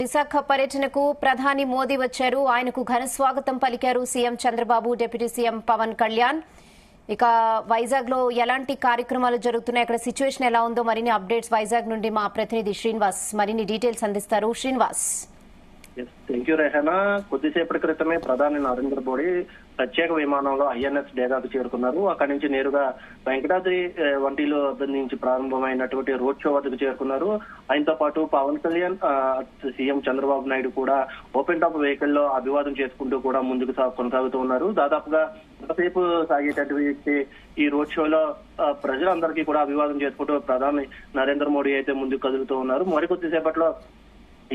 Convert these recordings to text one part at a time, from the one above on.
విశాఖ పర్యటనకు ప్రధాని మోదీ వచ్చారు. ఆయనకు ఘన స్వాగతం పలికారు CM Chandrababu, deputy CM Pawan Kalyan. ఇక వైజాగ్ లో ఎలాంటి కార్యక్రమాలు జరుగుతున్నాయి, అక్కడ సిచ్యువేషన్ ఎలా ఉందో మరిన్ని అప్డేట్స్ వైజాగ్ నుండి మా ప్రతినిధి శ్రీనివాస్ మరిన్ని డీటెయిల్స్ అందిస్తారు. శ్రీనివాస్. Thank you Rehana. కొద్దిసేపటి క్రితమే ప్రధాని నరేంద్ర మోడీ ప్రత్యేక విమానంలో ఐఎన్ఎస్ డేగాకు చేరుకున్నారు. అక్కడి నుంచి నేరుగా వెంకటాద్రి వంటిలో నుంచి ప్రారంభమైనటువంటి రోడ్ షో వద్దకు చేరుకున్నారు. ఆయనతో పాటు పవన్ కళ్యాణ్, సీఎం చంద్రబాబు నాయుడు కూడా ఓపెన్ టాప్ వెహికల్ లో అభివాదం చేసుకుంటూ కూడా ముందుకు కొనసాగుతూ ఉన్నారు. దాదాపుగా ఎంతసేపు సాగేటటువంటి ఈ రోడ్ షోలో ప్రజలందరికీ కూడా అభివాదం చేసుకుంటూ ప్రధాని నరేంద్ర మోడీ అయితే ముందుకు కదులుతూ ఉన్నారు. మరికొద్దిసేపట్లో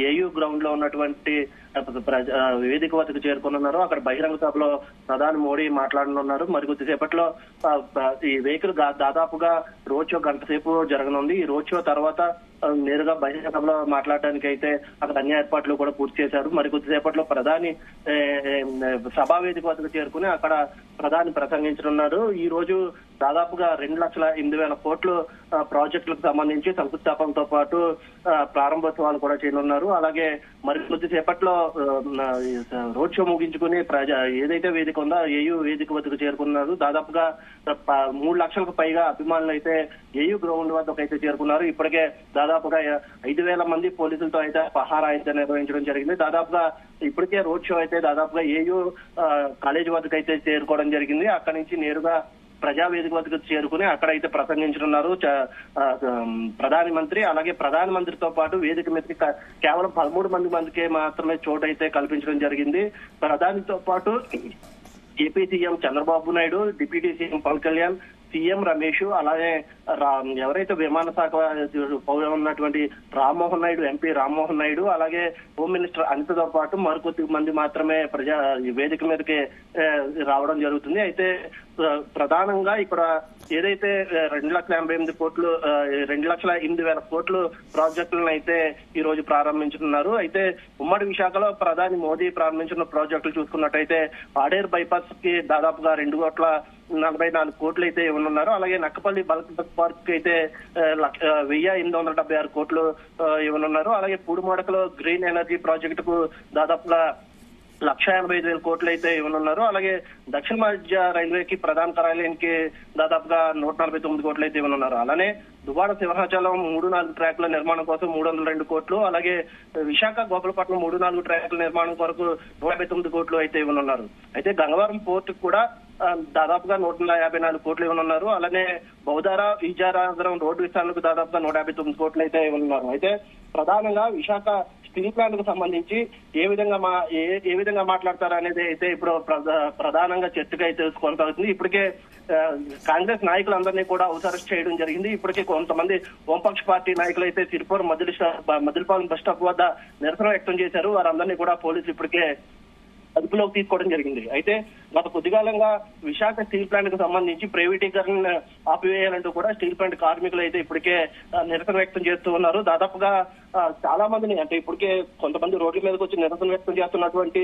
ఏయూ గ్రౌండ్ లో ఉన్నటువంటి వేదిక వద్దకు చేరుకున్నారు. అక్కడ బహిరంగ సభలో ప్రధాని మోడీ మాట్లాడనున్నారు. మరికొద్దిసేపట్లో ఈ వెహికల్ దాదాపుగా రోడ్ షో గంట సేపు జరగనుంది. ఈ రోడ్ షో తర్వాత నేరుగా బహిరంగ సభలో మాట్లాడడానికి అయితే అక్కడ అన్ని ఏర్పాట్లు కూడా పూర్తి చేశారు. మరికొద్దిసేపట్లో ప్రధాని సభా వేదిక వద్దకు చేరుకుని అక్కడ ప్రధాని ప్రసంగించనున్నారు. ఈ రోజు దాదాపుగా 2,08,000 కోట్లు ప్రాజెక్టులకు సంబంధించి శంకుస్థాపనతో పాటు ప్రారంభోత్సవాలు కూడా చేయనున్నారు. అలాగే మరికొద్దిసేపట్లో రోడ్ షో ముగించుకుని ఏదైతే వేదిక ఉందో ఏయూ వేదిక వద్దకు చేరుకున్నారు. దాదాపుగా 3 లక్షలకు పైగా అభిమానులు అయితే ఏయూ గ్రౌండ్ వద్దకు అయితే చేరుకున్నారు. ఇప్పటికే దాదాపుగా 5,000 మంది పోలీసులతో అయితే పహారా అయితే నిర్వహించడం జరిగింది. దాదాపుగా ఇప్పటికే రోడ్ షో అయితే దాదాపుగా ఏయూ కాలేజీ వద్దకు అయితే చేరుకోవడం జరిగింది. అక్కడి నుంచి నేరుగా ప్రజావేదిక వద్దకు చేరుకుని అక్కడైతే ప్రసంగించనున్నారు ప్రధాని మంత్రి. అలాగే ప్రధాన మంత్రితో పాటు వేదిక మీదకి కేవలం 13 మందికే మాత్రమే చోటు అయితే కల్పించడం జరిగింది. ప్రధానితో పాటు AP CM Chandrababu Naidu, deputy CM Pawan Kalyan, CM Ramesh, అలాగే ఎవరైతే విమాన శాఖ ఉన్నటువంటి రామ్మోహన్ నాయుడు, ఎంపీ రామ్మోహన్ నాయుడు, అలాగే హోమ్ మినిస్టర్ అనితతో పాటు మరికొద్ది మంది మాత్రమే వేదిక మీదకి రావడం జరుగుతుంది. అయితే ప్రధానంగా ఇక్కడ ఏదైతే 2,88,000 కోట్లు 2,08,000 కోట్లు ప్రాజెక్టులను అయితే ఈ రోజు ప్రారంభించుతున్నారు. అయితే ఉమ్మడి విశాఖలో ప్రధాని మోదీ ప్రారంభించిన ప్రాజెక్టులు చూసుకున్నట్టయితే పాడేరు బైపాస్ కి దాదాపుగా 2,44 కోట్లు అయితే ఇవ్వనున్నారు. అలాగే నక్కపల్లి బల్క్ పార్క్ అయితే 1,876 కోట్లు ఇవ్వనున్నారు. అలాగే పూడిమడకలో గ్రీన్ ఎనర్జీ ప్రాజెక్టుకు దాదాపుగా 1,85,000 కోట్లు అయితే ఇవ్వనున్నారు. అలాగే దక్షిణ మధ్య రైల్వేకి ప్రధాన కార్యాలయానికి దాదాపుగా 149 కోట్లు అయితే ఇవ్వనున్నారు. అలానే దువ్వాడ సింహాచలం 3-4 ట్రాక్ల నిర్మాణం కోసం 302 కోట్లు, అలాగే విశాఖ గోపాలపట్నం 3-4 ట్రాక్ల నిర్మాణం కొరకు 159 కోట్లు అయితే ఇవ్వనున్నారు. అయితే గంగవరం పోర్టు కూడా దాదాపుగా 154 కోట్లు ఇవ్వనున్నారు. అలానే బౌదారా ఈజారాగరం రోడ్డు విస్తరణకు దాదాపుగా 159 కోట్లు అయితే ఇవ్వనున్నారు. అయితే ప్రధానంగా విశాఖ స్టీల్ ప్లాంట్ కు సంబంధించి ఏ విధంగా మాట్లాడతారు అనేది అయితే ఇప్పుడు ప్రధానంగా చర్చగా అయితే కొనసాగుతుంది. ఇప్పటికే కాంగ్రెస్ నాయకులందరినీ కూడా అరెస్ట్ చేయడం జరిగింది. ఇప్పటికే కొంతమంది వామపక్ష పార్టీ నాయకులు అయితే తిరుపూర్ మదిలిపాలెం బస్ స్టాప్ వద్ద నిరసన వ్యక్తం చేశారు. వారందరినీ కూడా పోలీసులు ఇప్పటికే అదుపులోకి తీసుకోవడం జరిగింది. అయితే గత కొద్దికాలంగా విశాఖ స్టీల్ ప్లాంట్ కు సంబంధించి ప్రైవేటీకరణ ఆపివేయాలంటూ కూడా స్టీల్ ప్లాంట్ కార్మికులు అయితే ఇప్పటికే నిరసన వ్యక్తం చేస్తూ ఉన్నారు. దాదాపుగా చాలా మందిని, అంటే ఇప్పటికే కొంతమంది రోడ్ల మీదకి వచ్చి నిరసన వ్యక్తం చేస్తున్నటువంటి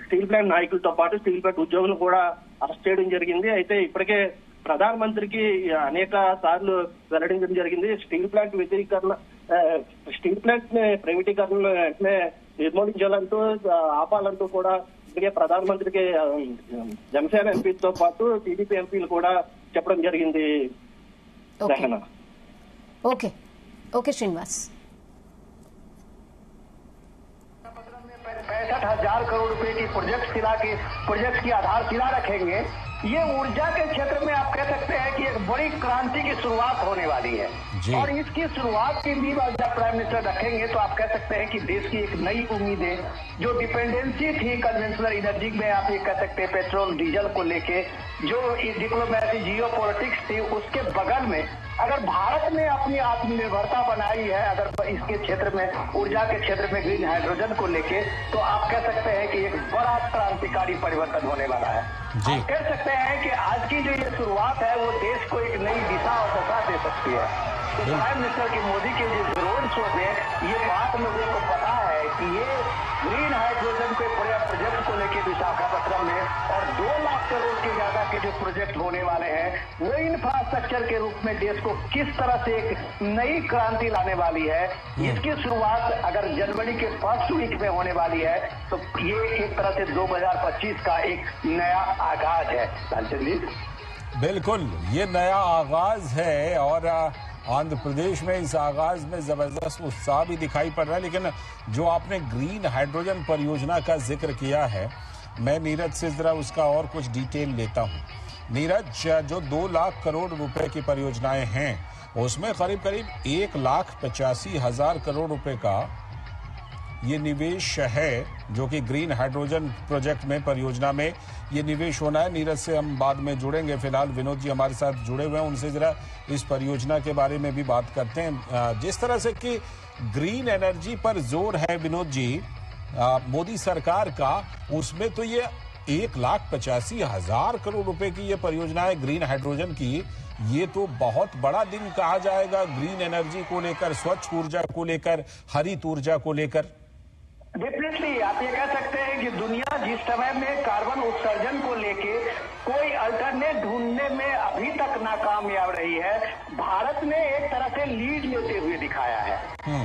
స్టీల్ ప్లాంట్ నాయకులతో పాటు స్టీల్ ప్లాంట్ ఉద్యోగులు కూడా అరెస్ట్ చేయడం జరిగింది. అయితే ఇప్పటికే ప్రధానమంత్రికి అనేక సార్లు వెల్లడించడం జరిగింది. స్టీల్ ప్లాంట్ ప్రైవేటీకరణ వెంటనే నిర్మూలించాలంటూ ఆపాలంటూ కూడా ఇప్పటికే ప్రధానమంత్రికి జనసేన ఎంపీతో పాటు టీడీపీ ఎంపీలు కూడా చెప్పడం జరిగింది. Okay okay Srinivas. 65,000 करोड़ रुपए की प्रोजेक्ट की आधारशिला रखेंगे। ये ऊर्जा के क्षेत्र में आप कह सकते हैं कि एक बड़ी क्रांति की शुरुआत होने वाली है और इसकी शुरुआत की नींव जब प्राइम मिनिस्टर रखेंगे तो आप कह सकते हैं कि देश की एक नई उम्मीदें, जो डिपेंडेंसी थी कन्वेंशनल एनर्जी में, आप ये कह सकते हैं पेट्रोल डीजल को लेके जो डिप्लोमेसी जियो पॉलिटिक्स थी, उसके बगल में अगर भारत ने अपनी आत्मनिर्भरता बनाई है, अगर इसके क्षेत्र में ऊर्जा के क्षेत्र में ग्रीन हाइड्रोजन को लेके, तो आप कह सकते हैं कि एक बड़ा क्रांतिकारी परिवर्तन होने वाला है। आप कह सकते हैं कि आज की जो ये शुरुआत है वो देश को एक नई दिशा और दशा दे सकती है। तो प्राइम मिनिस्टर की मोदी के जो रोड शो में ये बात लोगों को पता है कि ये ग्रीन हाइड्रोजन को प्रोजेक्ट को लेके विशाखापट्टनम में, और 2 लाख करोड़ के ज्यादा के जो प्रोजेक्ट होने वाले हैं वो इंफ्रास्ट्रक्चर के रूप में देश को किस तरह से एक नई क्रांति लाने वाली है, इसकी शुरुआत अगर जनवरी के फर्स्ट वीक में होने वाली है तो ये एक तरह से 2025 का एक नया आगाज है। लालचंद जी, बिल्कुल ये नया आगाज है और आंध्र प्रदेश में इस आगाज में जबरदस्त उत्साह भी दिखाई पड़ रहा है। लेकिन जो आपने ग्रीन हाइड्रोजन परियोजना का जिक्र किया है, मैं नीरज से जरा उसका और कुछ डिटेल लेता हूं। नीरज, जो 2 लाख करोड़ रुपए की परियोजनाएं हैं उसमें करीब करीब 1,85,000 करोड़ रुपए का ये निवेश है, जो कि ग्रीन हाइड्रोजन प्रोजेक्ट में परियोजना में ये निवेश होना है। नीरज से हम बाद में जुड़ेंगे, फिलहाल विनोद जी हमारे साथ जुड़े हुए हैं, उनसे जरा इस परियोजना के बारे में भी बात करते हैं। जिस तरह से कि ग्रीन एनर्जी पर जोर है विनोद जी मोदी सरकार का, उसमें तो ये 1,85,000 करोड़ रुपए की ये परियोजना है ग्रीन हाइड्रोजन की। ये तो बहुत बड़ा दिन कहा जाएगा ग्रीन एनर्जी को लेकर, स्वच्छ ऊर्जा को लेकर, हरित ऊर्जा को लेकर। डेफिनेटली आप ये कह सकते हैं कि दुनिया जिस समय में कार्बन उत्सर्जन को लेके कोई अल्टरनेट ढूंढने में अभी तक नाकामयाब रही है, भारत ने एक तरह से लीड लेते हुए दिखाया है।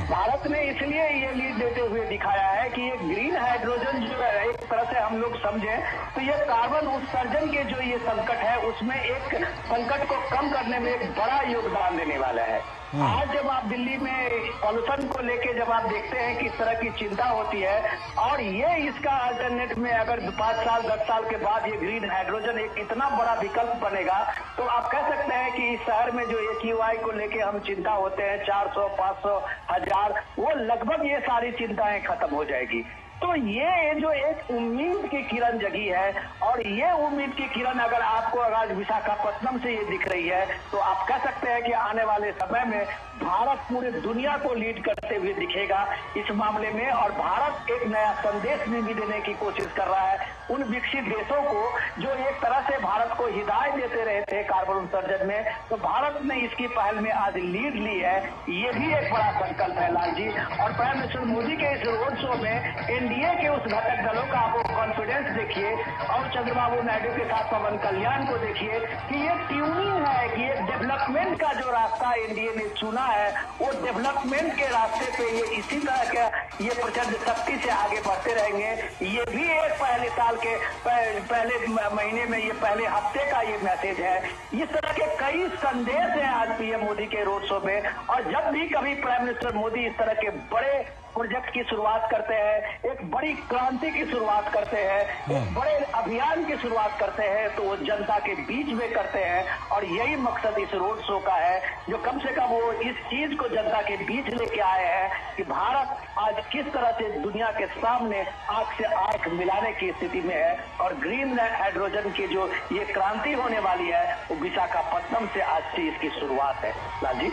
भारत ने इसलिए ये लीड लेते हुए दिखाया है कि ये ग्रीन हाइड्रोजन जो है एक तरह से हम लोग समझें तो ये कार्बन उत्सर्जन के जो ये संकट है उसमें एक संकट को कम करने में एक बड़ा योगदान देने वाला है। आज जब आप दिल्ली में पॉल्यूशन को लेके जब आप देखते हैं किस तरह की चिंता होती है, और ये इसका अल्टरनेट में अगर 5 साल 10 साल के बाद ये ग्रीन हाइड्रोजन एक इतना बड़ा विकल्प बनेगा, तो आप कह सकते हैं कि इस शहर में जो AQI को लेके हम चिंता होते हैं 400, 500, 1000, वो लगभग ये सारी चिंताएं खत्म हो जाएगी। तो ये जो एक उम्मीद की किरण जगी है, और ये उम्मीद की किरण अगर आपको आज विशाखापट्टनम से ये दिख रही है, तो आप कह सकते हैं कि आने वाले समय में भारत पूरे दुनिया को लीड करते हुए दिखेगा इस मामले में। और भारत एक नया संदेश भी देने की कोशिश कर रहा है उन विकसित देशों को जो एक तरह से भारत को हिदायत देते रहे थे कार्बन उत्सर्जन में, तो भारत ने इसकी पहल में आज लीड ली है। ये भी एक बड़ा संकल्प है लाल जी। और प्राइम मिनिस्टर मोदी के इस रोड शो में एनडीए के उस घटक दलों का आप कॉन्फिडेंस देखिए, और चंद्रबाबू नायडू के साथ पवन कल्याण को देखिए कि ये ट्यूनिंग है कि ये डेवलपमेंट का जो रास्ता एनडीए ने चुना है, वो डेवलपमेंट के रास्ते पे ये इसी तरह का ये प्रचंड शक्ति से आगे बढ़ते रहेंगे। ये भी एक पहले साल के पहले महीने में ये पहले हफ्ते का ये मैसेज है। इस तरह के कई संदेश हैं आज पीएम मोदी के रोड शो में। और जब भी कभी प्राइम मिनिस्टर मोदी इस तरह के बड़े प्रोजेक्ट की शुरुआत करते हैं, एक बड़ी क्रांति की शुरुआत करते हैं, एक बड़े अभियान की शुरुआत करते हैं, तो वो जनता के बीच में करते हैं। और यही मकसद इस रोड शो का है, जो कम से कम वो इस चीज को जनता के बीच लेके आए हैं कि भारत आज किस तरह से दुनिया के सामने आंख से आंख मिलाने की स्थिति में है। और ग्रीन हाइड्रोजन की जो ये क्रांति होने वाली है, वो विशाखापट्टनम से आज से इसकी शुरुआत है। लाल जी,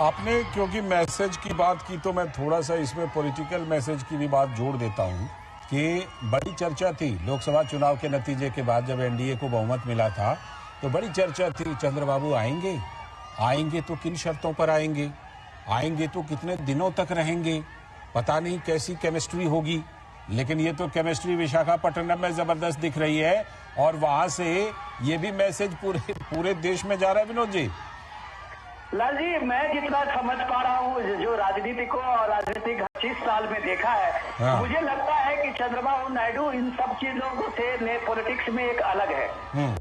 आपने क्योंकि मैसेज की बात की तो मैं थोड़ा सा इसमें पॉलिटिकल मैसेज की भी बात जोड़ देता हूं कि बड़ी चर्चा थी लोकसभा चुनाव के नतीजे के बाद, जब एनडीए को बहुमत मिला था तो बड़ी चर्चा थी चंद्रबाबू आएंगे तो किन शर्तों पर आएंगे तो कितने दिनों तक रहेंगे, पता नहीं कैसी केमिस्ट्री होगी। लेकिन ये तो केमिस्ट्री विशाखापट्टनम में जबरदस्त दिख रही है, और वहां से ये भी मैसेज पूरे देश में जा रहा है। विनोद जी, लाल जी, मैं जितना समझ पा रहा हूँ, जो राजनीति को और राजनीतिक 25 साल में देखा है, मुझे लगता है कि चंद्रबाबू नायडू इन सब चीजों से पॉलिटिक्स में एक अलग है।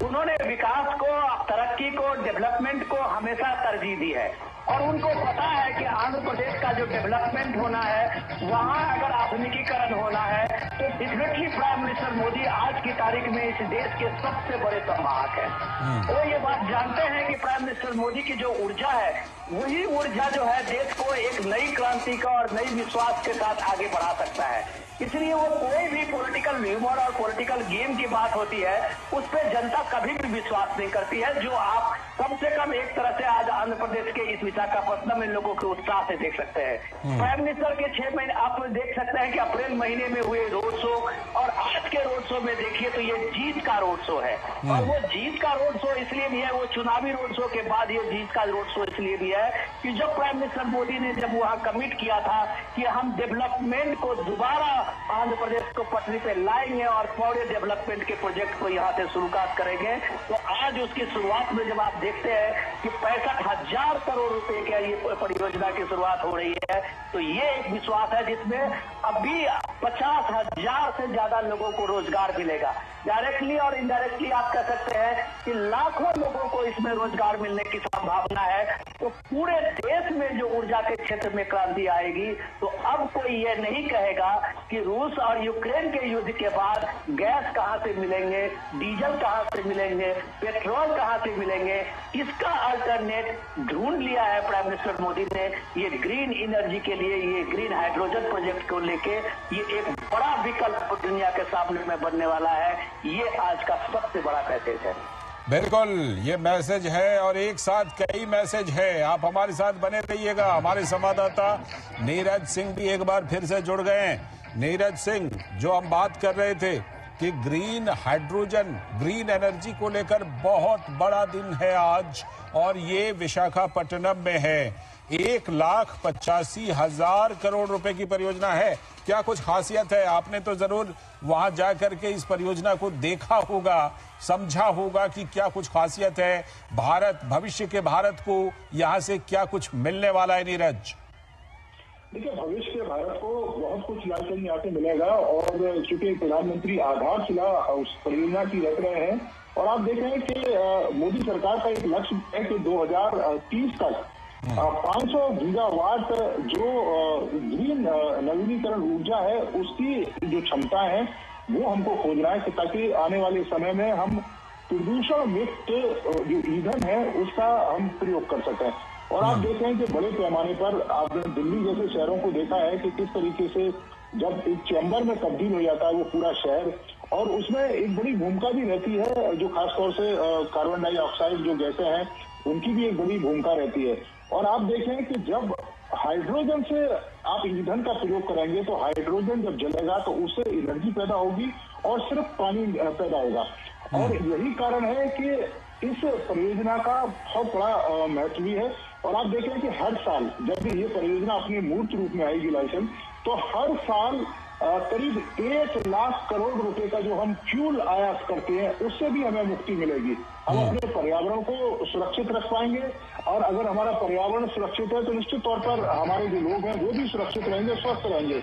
उन्होंने विकास को, तरक्की को, डेवलपमेंट को हमेशा तरजीह दी है। और उनको पता है कि आंध्र प्रदेश का जो डेवलपमेंट होना है, वहाँ अगर आधुनिकीकरण होना है, तो डेफिनेटली प्राइम मिनिस्टर मोदी आज की तारीख में इस देश के सबसे बड़े संवाहक हैं। वो ये बात जानते हैं कि प्राइम मिनिस्टर मोदी की जो ऊर्जा है, वही ऊर्जा जो है देश को एक नई क्रांति का और नई विश्वास के साथ आगे बढ़ा सकता है। इसलिए वो कोई भी पॉलिटिकल ह्यूमर और पॉलिटिकल गेम की बात होती है, उस पर जनता कभी भी विश्वास नहीं करती है, जो आप कम से कम एक तरह से आज आंध्र प्रदेश के इस विशाखापट्टनम में लोगों के उत्साह से देख सकते हैं। प्राइम मिनिस्टर के 6 महीने, आप देख सकते हैं कि अप्रैल महीने में हुए रोड शो और आज के रोड शो में देखिए तो ये जीत का रोड शो है। और वो जीत का रोड शो इसलिए भी है, वो चुनावी रोड शो के बाद ये जीत का रोड शो इसलिए भी है कि जब प्राइम मिनिस्टर मोदी ने जब वहां कमिट किया था कि हम डेवलपमेंट को दोबारा आंध्र प्रदेश को पटरी पे लाएंगे और पूरे डेवलपमेंट के प्रोजेक्ट को यहाँ से शुरुआत करेंगे, तो आज उसकी शुरुआत में जब आप देखते हैं कि 65,000 करोड़ रुपए की ये परियोजना की शुरुआत हो रही है, तो ये एक विश्वास है जिसमें अभी 50,000 से ज्यादा लोगों को रोजगार मिलेगा। डायरेक्टली और इनडायरेक्टली आप कह सकते हैं कि लाखों लोगों को इसमें रोजगार मिलने की संभावना है। तो पूरे देश में जो ऊर्जा के क्षेत्र में क्रांति आएगी, तो अब कोई ये नहीं कहेगा कि रूस और यूक्रेन के युद्ध के बाद गैस कहां से मिलेंगे, डीजल कहां से मिलेंगे, पेट्रोल कहां से मिलेंगे। इसका अल्टरनेट ढूंढ लिया है प्राइम मिनिस्टर मोदी ने। ये ग्रीन एनर्जी के लिए, ये ग्रीन हाइड्रोजन प्रोजेक्ट को लेके ये एक बड़ा विकल्प दुनिया के सामने में बनने वाला है। ये आज का सबसे बड़ा मैसेज है। बिल्कुल, ये मैसेज है और एक साथ कई मैसेज है। आप हमारे साथ बने रहिएगा। हमारे संवाददाता नीरज सिंह भी एक बार फिर से जुड़ गए हैं। नीरज सिंह, जो हम बात कर रहे थे कि ग्रीन हाइड्रोजन, ग्रीन एनर्जी को लेकर बहुत बड़ा दिन है आज, और ये विशाखापट्टनम में है। 1,85,000 करोड़ रुपए की परियोजना है। क्या कुछ खासियत है? आपने तो जरूर वहां जाकर के इस परियोजना को देखा होगा, समझा होगा कि क्या कुछ खासियत है। भारत, भविष्य के भारत को यहाँ से क्या कुछ मिलने वाला है? नीरज, देखिए, भविष्य के भारत को बहुत कुछ लाइसेंस यहाँ से मिलेगा, और चूंकि प्रधानमंत्री आधारशिला उस परियोजना की रख रहे हैं, और आप देख रहे हैं कि मोदी सरकार का एक लक्ष्य है कि 2030 तक 500 गीगावाट जो ग्रीन नवीनीकरण ऊर्जा है उसकी जो क्षमता है वो हमको खोजना है, ताकि आने वाले समय में हम प्रदूषण मुक्त जो ईंधन है उसका हम प्रयोग कर सकें। और आप देख रहे हैं कि बड़े पैमाने पर आपने दिल्ली जैसे शहरों को देखा है कि किस तरीके से जब एक चैम्बर में तब्दील हो जाता है वो पूरा शहर, और उसमें एक बड़ी भूमिका भी रहती है जो खासतौर से कार्बन डाइऑक्साइड जो गैसें हैं उनकी भी एक बड़ी भूमिका रहती है। और आप देखें कि जब हाइड्रोजन से आप ईंधन का प्रयोग करेंगे तो हाइड्रोजन जब जलेगा तो उससे एनर्जी पैदा होगी और सिर्फ पानी पैदा होगा। और यही कारण है कि इस परियोजना का बहुत बड़ा महत्व भी है। और आप देखें कि हर साल जब भी ये परियोजना अपने मूर्त रूप में आएगी लाइसेंस, तो हर साल करीब 1 लाख करोड़ रुपए का जो हम फ्यूल आयात करते हैं उससे भी हमें मुक्ति मिलेगी। हम अपने पर्यावरण को सुरक्षित रख पाएंगे, और अगर हमारा पर्यावरण सुरक्षित है तो निश्चित तौर पर हमारे जो लोग हैं वो भी सुरक्षित रहेंगे, स्वस्थ रहेंगे।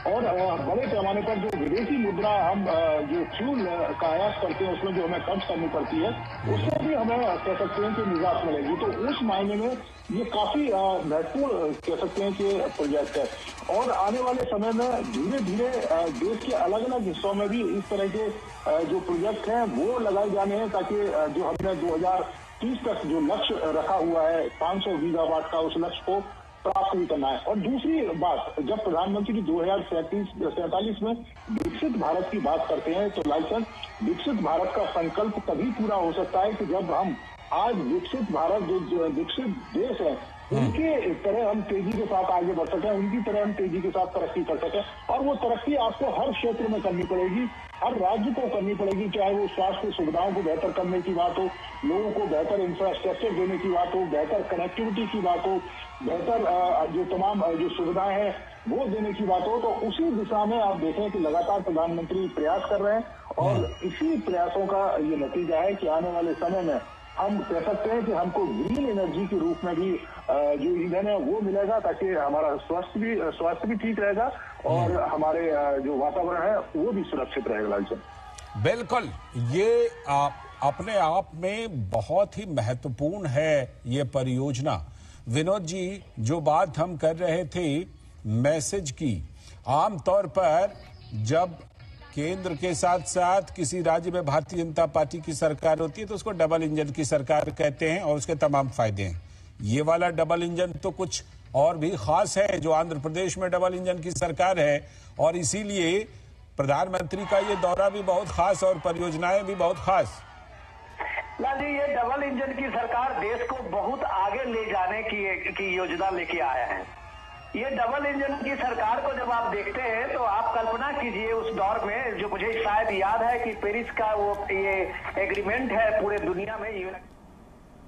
और बड़े पैमाने पर जो विदेशी मुद्रा हम जो फ्यूल का आयात करते हैं उसमें जो हमें खर्च करनी पड़ती है उससे भी हमें कह सकते हैं कि निजात मिलेगी। तो उस मायने में ये काफी महत्वपूर्ण कह सकते हैं कि प्रोजेक्ट है। और आने वाले समय में धीरे धीरे देश के अलग अलग हिस्सों में भी इस तरह के जो प्रोजेक्ट हैं वो लगाए जाने हैं, ताकि जो हमने 2030 तक जो लक्ष्य रखा हुआ है 500 गीगावाट का, उस लक्ष्य को प्राप्त भी करना है। और दूसरी बात, जब प्रधानमंत्री 2047 में विकसित भारत की बात करते हैं तो लाइसेंस विकसित भारत का संकल्प तभी पूरा हो सकता है कि जब हम आज विकसित भारत जो विकसित देश है उनके तरह हम तेजी के साथ आगे बढ़ सकें, उनकी तरह हम तेजी के साथ तरक्की कर सकें। और वो तरक्की आपको हर क्षेत्र में करनी पड़ेगी, हर राज्य को करनी पड़ेगी, चाहे वो स्वास्थ्य सुविधाओं को बेहतर करने की बात हो, लोगों को बेहतर इंफ्रास्ट्रक्चर देने की बात हो, बेहतर कनेक्टिविटी की बात हो, बेहतर जो तमाम जो सुविधाएं हैं वो देने की बात हो। तो उसी दिशा में आप देखें कि लगातार प्रधानमंत्री प्रयास कर रहे हैं, और इसी प्रयासों का ये नतीजा है कि आने वाले समय में हम कह सकते हैं कि हमको ग्रीन एनर्जी के रूप में भी जो ईंधन है वो मिलेगा, ताकि हमारा स्वास्थ्य भी ठीक रहेगा और हमारे जो वातावरण है वो भी सुरक्षित रहेगा। लालचंद, बिल्कुल, ये अपने आप में बहुत ही महत्वपूर्ण है ये परियोजना। विनोद जी, जो बात हम कर रहे थे मैसेज की, आमतौर पर जब केंद्र के साथ साथ किसी राज्य में भारतीय जनता पार्टी की सरकार होती है तो उसको डबल इंजन की सरकार कहते हैं और उसके तमाम फायदे हैं। ये वाला डबल इंजन तो कुछ और भी खास है, जो आंध्र प्रदेश में डबल इंजन की सरकार है, और इसीलिए प्रधानमंत्री का ये दौरा भी बहुत खास और परियोजनाएं भी बहुत खास। लाल जी, ये डबल इंजन की सरकार देश को बहुत आगे ले जाने की योजना लेके आया है। ये डबल इंजन की सरकार को जब आप देखते हैं तो आप कल्पना कीजिए उस दौर में, जो मुझे शायद याद है कि पेरिस का वो ये एग्रीमेंट है पूरे दुनिया में